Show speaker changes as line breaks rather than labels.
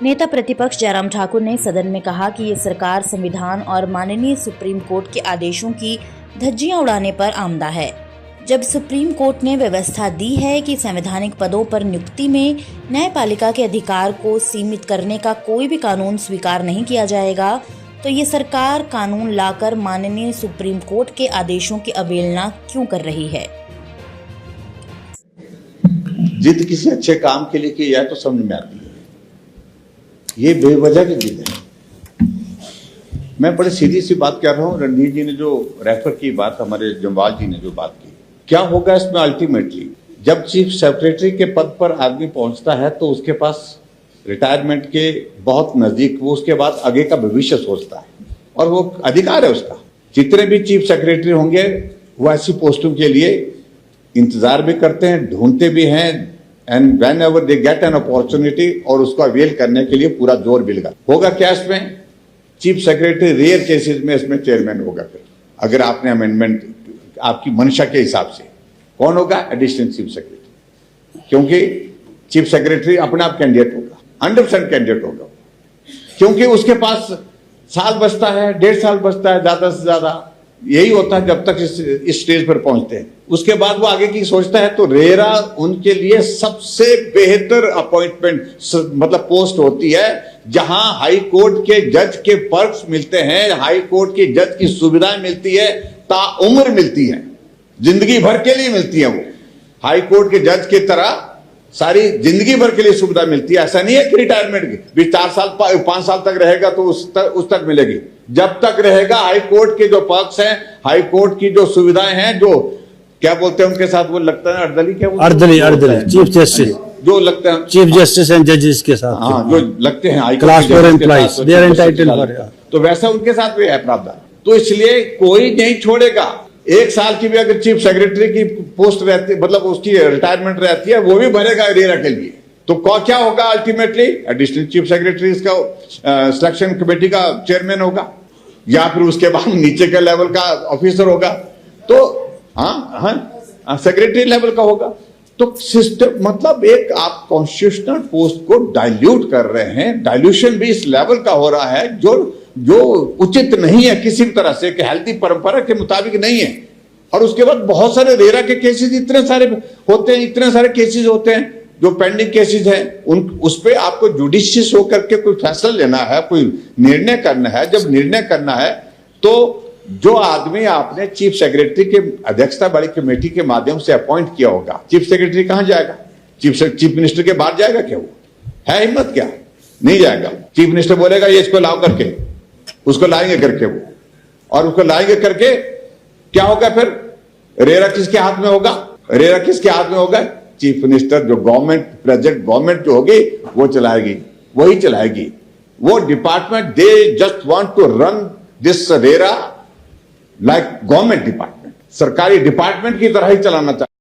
नेता प्रतिपक्ष जयराम ठाकुर ने सदन में कहा कि ये सरकार संविधान और माननीय सुप्रीम कोर्ट के आदेशों की धज्जियां उड़ाने पर आमदा है। जब सुप्रीम कोर्ट ने व्यवस्था दी है कि संवैधानिक पदों पर नियुक्ति में न्यायपालिका के अधिकार को सीमित करने का कोई भी कानून स्वीकार नहीं किया जाएगा, तो ये सरकार कानून लाकर माननीय सुप्रीम कोर्ट के आदेशों की अवहेलना क्यों कर रही है।
जिद किसी अच्छे काम के लिए की जाए तो समझ में आती है, ये बेवजह की जिद है। मैं बड़ी सीधी सी बात कर रहा हूँ। रणधीर जी ने जो रेफर की बात, हमारे जम्वाल जी ने जो बात की, क्या होगा इसमें अल्टीमेटली जब चीफ सेक्रेटरी के पद पर आदमी पहुंचता है तो उसके पास रिटायरमेंट के बहुत नजदीक वो उसके बाद आगे का भविष्य सोचता है और वो अधिकार है उसका। जितने भी चीफ सेक्रेटरी होंगे वो ऐसी पोस्टों के लिए इंतजार भी करते हैं, ढूंढते भी हैं, and when ever they get an opportunity और उसको अवेल करने के लिए पूरा जोर भी लगा। होगा क्या इसमें, चीफ सेक्रेटरी रेयर केसेस में इसमें चेयरमैन होगा। फिर अगर आपने अमेंडमेंट आपकी मंशा के हिसाब से कौन होगा, एडिशनल चीफ सेक्रेटरी, क्योंकि चीफ सेक्रेटरी अपने आप कैंडिडेट होगा, 100% कैंडिडेट होगा, क्योंकि उसके पास साल बचता है, 1.5 साल बचता है ज्यादा से ज्यादा, यही होता है जब तक इस स्टेज पर पहुंचते हैं। उसके बाद वो आगे की सोचता है। तो रेरा उनके लिए सबसे बेहतर अपॉइंटमेंट मतलब पोस्ट होती है जहां हाई कोर्ट के जज के पर्क्स मिलते हैं, हाई कोर्ट के जज की सुविधाएं मिलती है, ताउम्र मिलती है, जिंदगी भर के लिए मिलती है। वो हाई कोर्ट के जज की तरह सारी जिंदगी भर के लिए सुविधा मिलती है। ऐसा नहीं है कि रिटायरमेंट की भी 4 साल 5 साल तक रहेगा तो उस तक मिलेगी। जब तक रहेगा हाई कोर्ट के जो पक्ष हैं, हाई कोर्ट की जो सुविधाएं हैं, जो क्या बोलते हैं उनके साथ वो लगता है अर्दली, क्या
अर्दली चीफ जस्टिस
जो लगता है,
चीफ जस्टिस एंड जजेस के साथ,
हाँ, जो लगते हैं high
class 4 employees, they are entitled for,
तो वैसा उनके साथ भी है प्रावधान। तो इसलिए कोई नहीं छोड़ेगा। 1 साल की भी अगर चीफ सेक्रेटरी की पोस्ट रहती, मतलब उसकी रिटायरमेंट रहती है, वो भी भरेगा रेरा के लिए। तो क्या होगा अल्टीमेटली, एडिशनल चीफ सेक्रेटरी इसका सिलेक्शन कमेटी का चेयरमैन होगा या फिर उसके बाद नीचे के लेवल का ऑफिसर होगा। तो सेक्रेटरी लेवल का होगा। तो सिस्टम मतलब एक आप कॉन्स्टिट्यूशनल पोस्ट को डाइल्यूट कर रहे हैं। डाइल्यूशन भी इस लेवल का हो रहा है जो उचित नहीं है किसी भी तरह से, कि हेल्थी परंपरा के मुताबिक नहीं है। और उसके बाद बहुत सारे रेरा के केसेस इतने सारे होते हैं, इतने सारे केसेस होते हैं जो पेंडिंग केसेस हैं, उस पे आपको जुडिशियस होकर के कोई फैसला लेना है, कोई निर्णय करना है। जब निर्णय करना है तो जो आदमी आपने चीफ सेक्रेटरी के अध्यक्षता वाली कमेटी के माध्यम से अपॉइंट किया होगा, चीफ सेक्रेटरी कहां जाएगा? चीफ मिनिस्टर के बाद जाएगा क्या? वो है हिम्मत क्या? नहीं जाएगा। चीफ मिनिस्टर बोलेगा ये इसको लाओ करके, उसको लाएंगे करके वो, और उसको लाएंगे करके क्या होगा फिर? रेरा किसके हाथ में होगा? रेरा किसके हाथ में होगा? चीफ मिनिस्टर, जो गवर्नमेंट, प्रेजेंट गवर्नमेंट जो होगी वो चलाएगी, वही चलाएगी। वो department, they just want to run this RERA like government department, सरकारी डिपार्टमेंट की तरह ही चलाना चाहिए।